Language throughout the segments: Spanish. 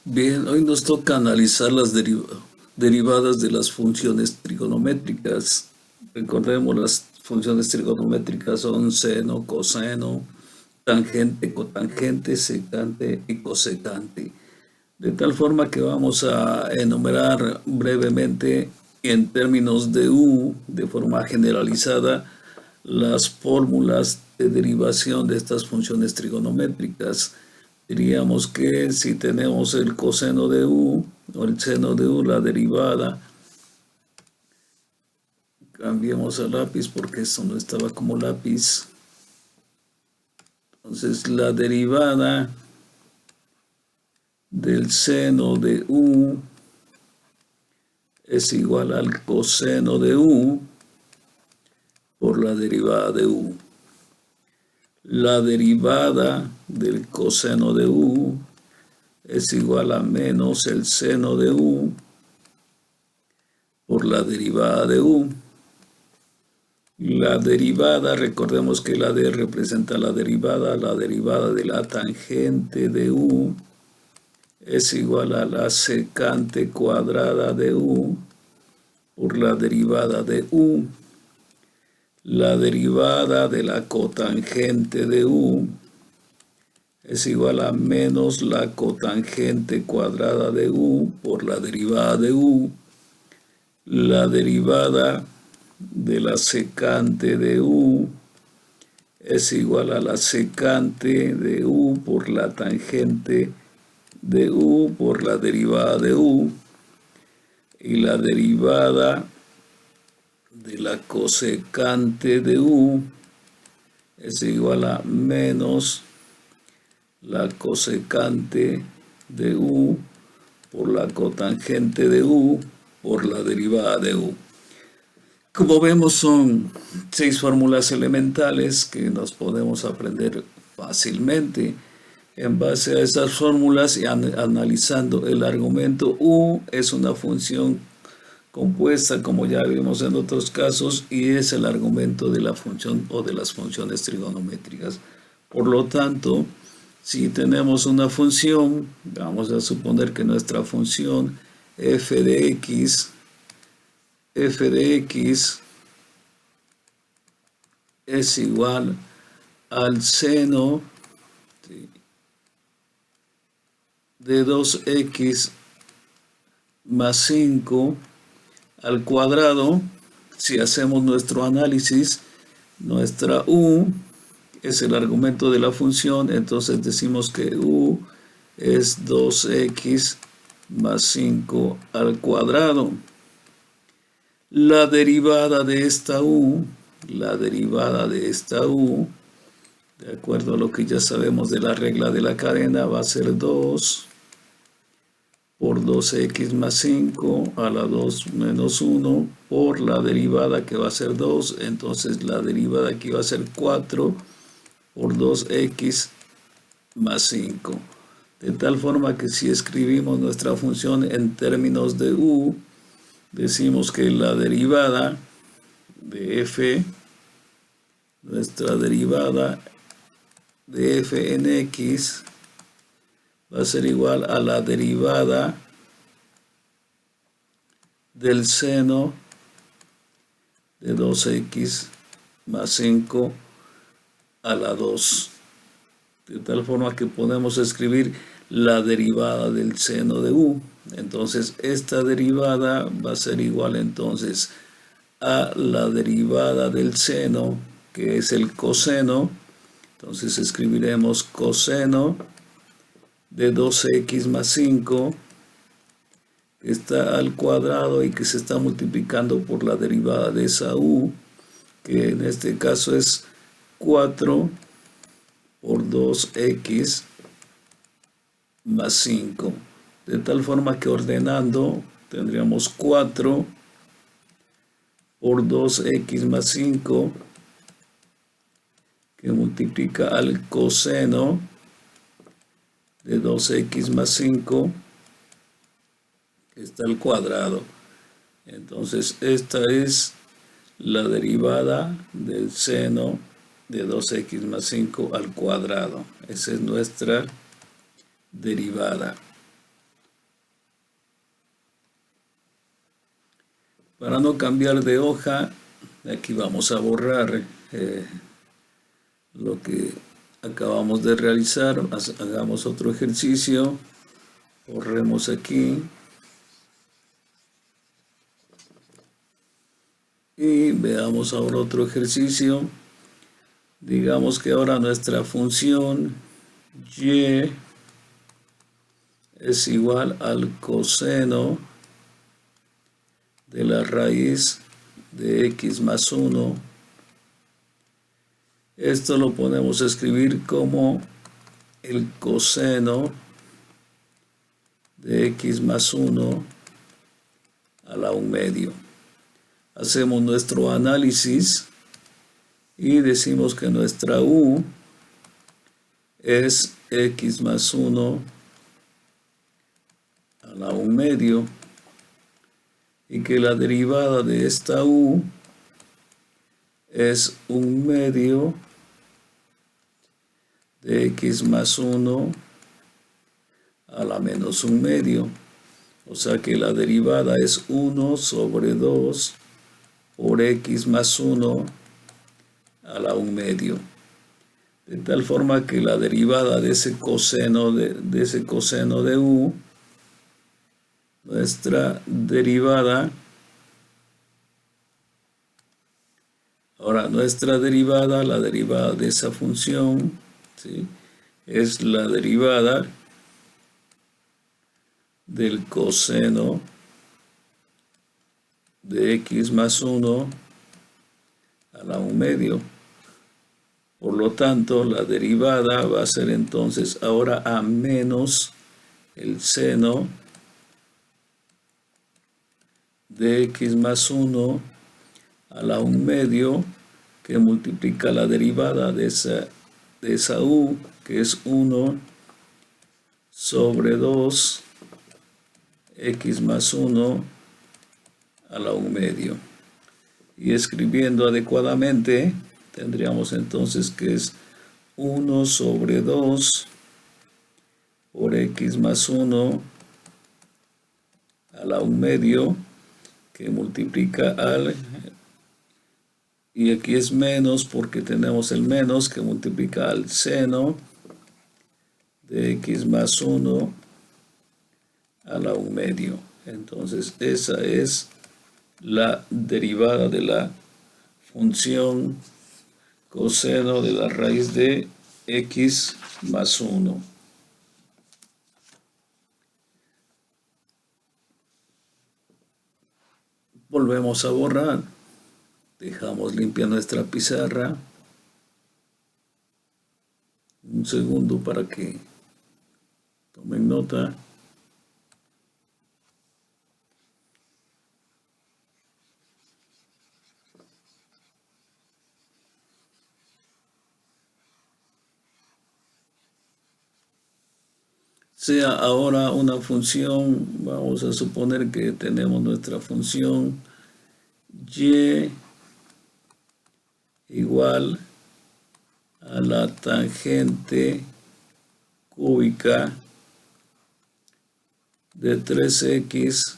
Bien, hoy nos toca analizar las derivadas de las funciones trigonométricas. Recordemos, las funciones trigonométricas son seno, coseno, tangente, cotangente, secante y cosecante. De tal forma que vamos a enumerar brevemente en términos de U, de forma generalizada, las fórmulas de derivación de estas funciones trigonométricas. Diríamos que si tenemos el coseno de U o el seno de U, la derivada, cambiemos el lápiz porque esto no estaba como lápiz. Entonces la derivada del seno de U es igual al coseno de U por la derivada de U. La derivada del coseno de U es igual a menos el seno de U por la derivada de U. La derivada, recordemos que la D representa la derivada de la tangente de U es igual a la secante cuadrada de U por la derivada de U. La derivada de la cotangente de U es igual a menos la cotangente cuadrada de U por la derivada de U. La derivada de la secante de U es igual a la secante de U por la tangente de U por la derivada de U. Y la derivada de la cosecante de U es igual a menos la cosecante de U por la cotangente de U por la derivada de U. Como vemos, son 6 fórmulas elementales que nos podemos aprender fácilmente. En base a estas fórmulas y analizando el argumento U es una función compuesta, como ya vimos en otros casos, y es el argumento de la función o de las funciones trigonométricas. Por lo tanto, si tenemos una función, vamos a suponer que nuestra función f de x es igual al seno de 2x más 5 al cuadrado. Si hacemos nuestro análisis, nuestra U es el argumento de la función, entonces decimos que U es 2x más 5 al cuadrado. La derivada de esta U, de acuerdo a lo que ya sabemos de la regla de la cadena, va a ser 2 por 2x más 5 a la 2 menos 1 por la derivada que va a ser 2, entonces la derivada aquí va a ser 4 por 2x más 5. De tal forma que si escribimos nuestra función en términos de U, decimos que la derivada de f, nuestra derivada de f en x, va a ser igual a la derivada del seno de 2x más 5 a la 2. De tal forma que podemos escribir la derivada del seno de U. Entonces, esta derivada va a ser igual entonces a la derivada del seno, que es el coseno. Entonces, escribiremos coseno de 2x más 5, que está al cuadrado y que se está multiplicando por la derivada de esa U, que en este caso es 4 por 2x más 5. De tal forma que ordenando tendríamos 4 por 2x más 5, que multiplica al coseno de 2x más 5, que está al cuadrado. Entonces esta es la derivada del seno de 2x más 5 al cuadrado. Esa es nuestra derivada. Para no cambiar de hoja, aquí vamos a borrar lo que acabamos de realizar. Hagamos otro ejercicio. Borremos aquí. Y veamos ahora otro ejercicio. Digamos que ahora nuestra función y es igual al coseno de la raíz de x más 1. Esto lo podemos escribir como el coseno de x más 1 a la 1/2. Hacemos nuestro análisis y decimos que nuestra u es x más 1 a la 1/2 y que la derivada de esta u es 1/2 de x más 1 a la menos 1/2. O sea que la derivada es 1 sobre 2 por x más 1 a la 1/2. De tal forma que la derivada de ese coseno de u, nuestra derivada, la derivada de esa función, ¿sí?, es la derivada del coseno de x más 1 a la 1/2. Por lo tanto, la derivada va a ser entonces ahora a menos el seno de x más 1 a la 1/2, que multiplica la derivada de esa u, que es 1 sobre 2 x más 1 a la 1/2. Y escribiendo adecuadamente, tendríamos entonces que es 1 sobre 2 por x más 1 a la 1/2, que multiplica al, y aquí es menos porque tenemos el menos que multiplica al seno de x más 1 a la 1/2. Entonces esa es la derivada de la función coseno de la raíz de x más 1. Volvemos a borrar. Dejamos limpia nuestra pizarra. Un segundo para que tomen nota. Sea ahora una función, vamos a suponer que tenemos nuestra función y igual a la tangente cúbica de 3x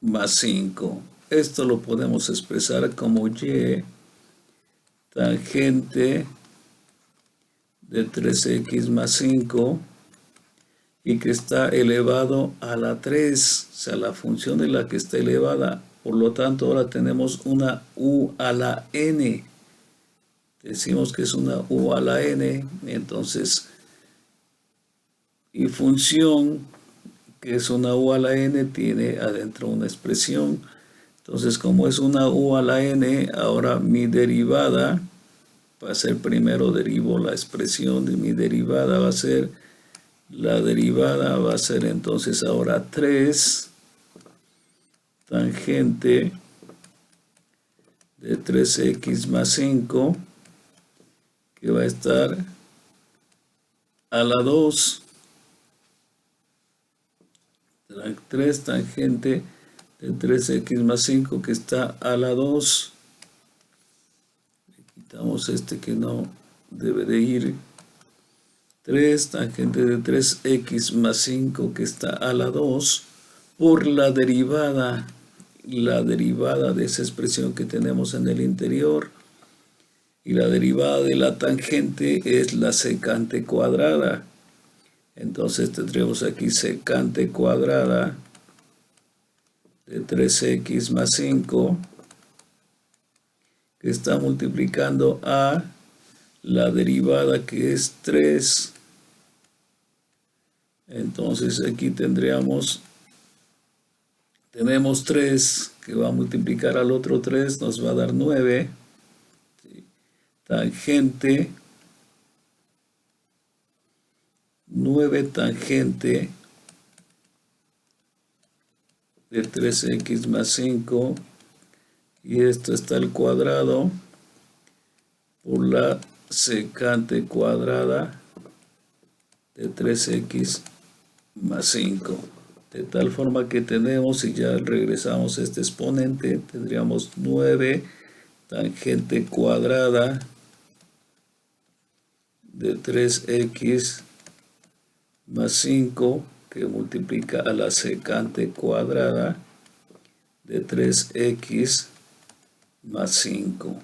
más 5. Esto lo podemos expresar como y tangente de 3x más 5 y que está elevado a la 3, o sea, la función es la que está elevada. Por lo tanto, ahora tenemos una u a la n. Decimos que es una u a la n, entonces, y función que es una u a la n tiene adentro una expresión. Entonces, como es una u a la n, ahora mi derivada va a ser, primero derivo la expresión de mi derivada, va a ser, la derivada va a ser entonces ahora 3 tangente de 3x más 5, que va a estar a la 2. 3 tangente de 3x más 5 que está a la 2. Le quitamos este que no debe de ir. 3 tangente de 3x más 5 que está a la 2 por la derivada. la derivada de esa expresión que tenemos en el interior. Y la derivada de la tangente es la secante cuadrada. Entonces tendremos aquí secante cuadrada de 3x más 5, que está multiplicando a la derivada que es 3. Entonces aquí tenemos 3 que va a multiplicar al otro 3, nos va a dar 9. Tangente, 9 tangente de 3x más 5, y esto está al cuadrado por la secante cuadrada de 3x más 5. De tal forma que tenemos, si ya regresamos a este exponente, tendríamos 9 tangente cuadrada de 3x más 5, que multiplica a la secante cuadrada de 3x más 5.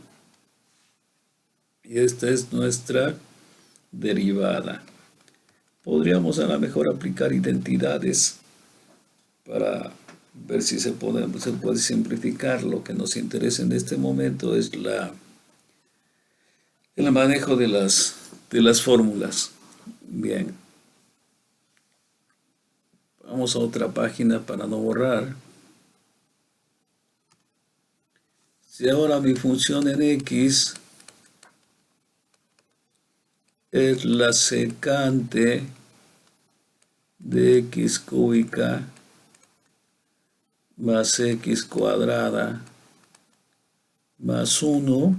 Y esta es nuestra derivada. Podríamos a lo mejor aplicar identidades para ver si se puede simplificar. Lo que nos interesa en este momento es el manejo de las fórmulas. Bien. Vamos a otra página para no borrar. Si ahora mi función en x es la secante de x cúbica más x cuadrada más 1,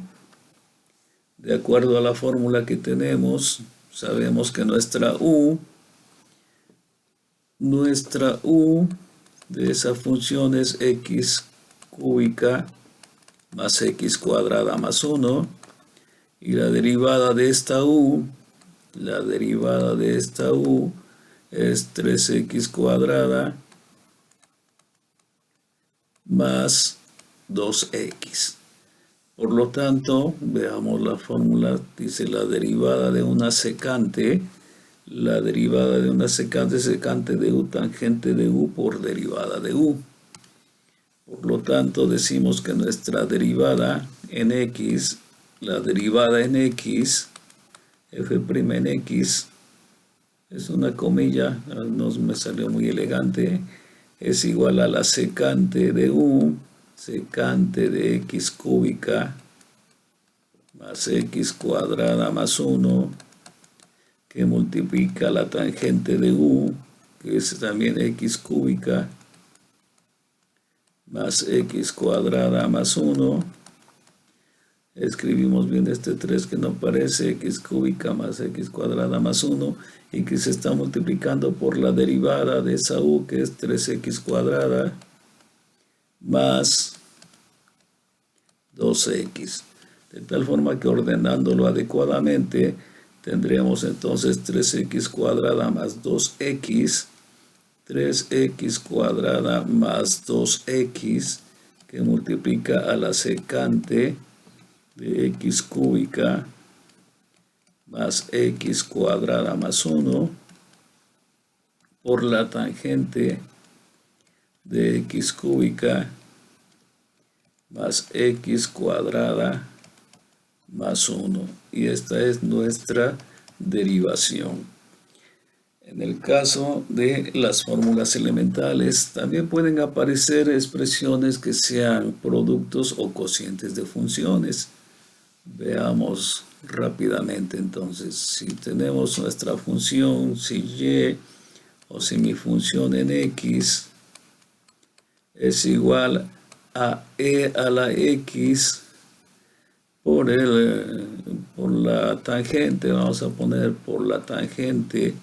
de acuerdo a la fórmula que tenemos, sabemos que nuestra u de esa función es x cúbica más x cuadrada más 1, y la derivada de esta u es 3x cuadrada más 2x. Por lo tanto, veamos la fórmula. Dice la derivada de una secante. La derivada de una secante de u, tangente de u por derivada de u. Por lo tanto, decimos que nuestra derivada en x, la derivada en x, f' en x, es una comilla, no me salió muy elegante, es igual a la secante de u, secante de x cúbica más x cuadrada más 1, que multiplica la tangente de u, que es también x cúbica más x cuadrada más 1. Escribimos bien este 3 que no parece, x cúbica más x cuadrada más 1, y que se está multiplicando por la derivada de esa u, que es 3x cuadrada más 2x. De tal forma que ordenándolo adecuadamente, tendríamos entonces 3x cuadrada más 2x, 3x cuadrada más 2x, que multiplica a la secante de x cúbica más x cuadrada más 1 por la tangente de x cúbica más x cuadrada más 1. Y esta es nuestra derivación. En el caso de las fórmulas elementales, también pueden aparecer expresiones que sean productos o cocientes de funciones. Veamos rápidamente entonces. Si tenemos nuestra función, si y o si mi función en x es igual a e a la x por la tangente, vamos a poner por la tangente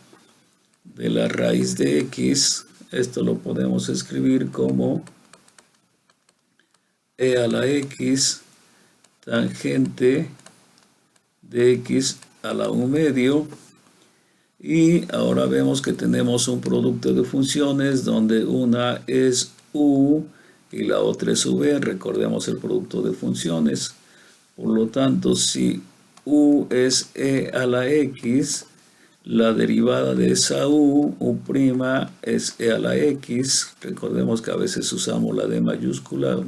de la raíz de x, esto lo podemos escribir como e a la x tangente de x a la 1 medio, y ahora vemos que tenemos un producto de funciones donde una es u y la otra es UV. Recordemos el producto de funciones. Por lo tanto, si U es E a la X, la derivada de esa U es E a la X. Recordemos que a veces usamos la D mayúscula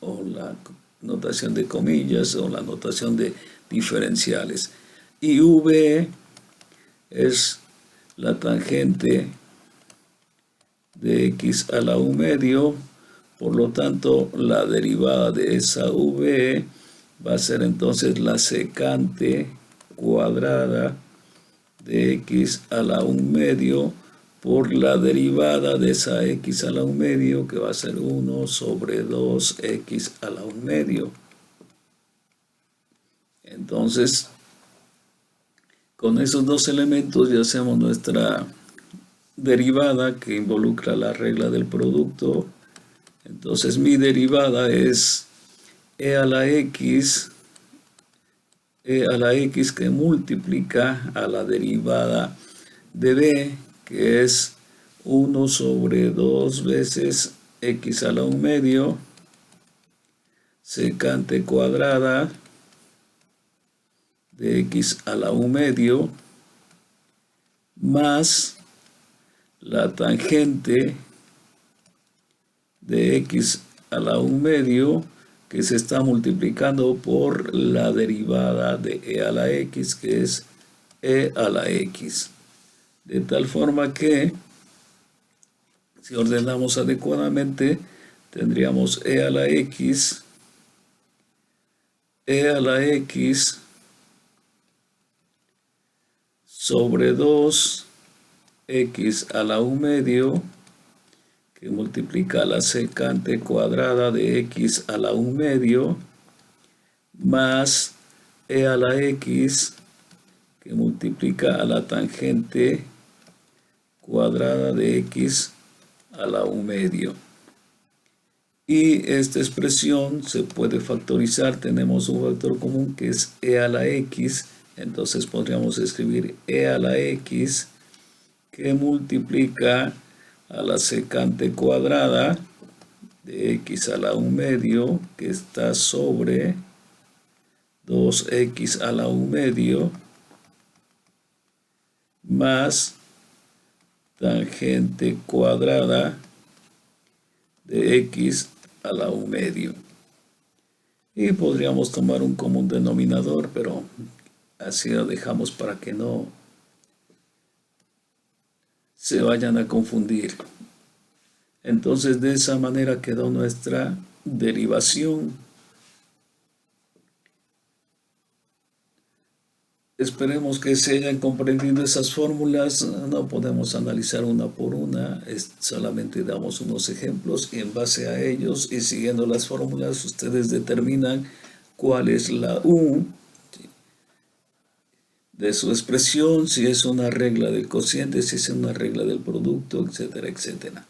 o la notación de comillas o la notación de diferenciales. Y V es la tangente de X a la U medio. Por lo tanto, la derivada de esa V va a ser entonces la secante cuadrada de X a la 1 medio por la derivada de esa X a la 1 medio, que va a ser 1 sobre 2X a la 1 medio. Entonces, con esos dos elementos ya hacemos nuestra derivada que involucra la regla del producto. Entonces mi derivada es E a la X que multiplica a la derivada de B, que es 1 sobre 2 veces X a la 1 medio, secante cuadrada de X a la 1 medio, más la tangente de X a la 1 medio, que se está multiplicando por la derivada de E a la X, que es E a la X. De tal forma que, si ordenamos adecuadamente, tendríamos E a la X sobre 2X a la 1 medio, que multiplica la secante cuadrada de X a la 1 medio, más E a la X, que multiplica a la tangente cuadrada de X a la 1 medio. Y esta expresión se puede factorizar. Tenemos un factor común que es E a la X. Entonces podríamos escribir E a la X, que multiplica a la secante cuadrada de X a la 1 medio, que está sobre 2X a la 1 medio, más tangente cuadrada de X a la 1 medio. Y podríamos tomar un común denominador, pero así lo dejamos para que no se vayan a confundir. Entonces, de esa manera quedó nuestra derivación. Esperemos que se hayan comprendido esas fórmulas. No podemos analizar una por una, solamente damos unos ejemplos y en base a ellos y siguiendo las fórmulas ustedes determinan cuál es la U de su expresión, si es una regla del cociente, si es una regla del producto, etcétera, etcétera.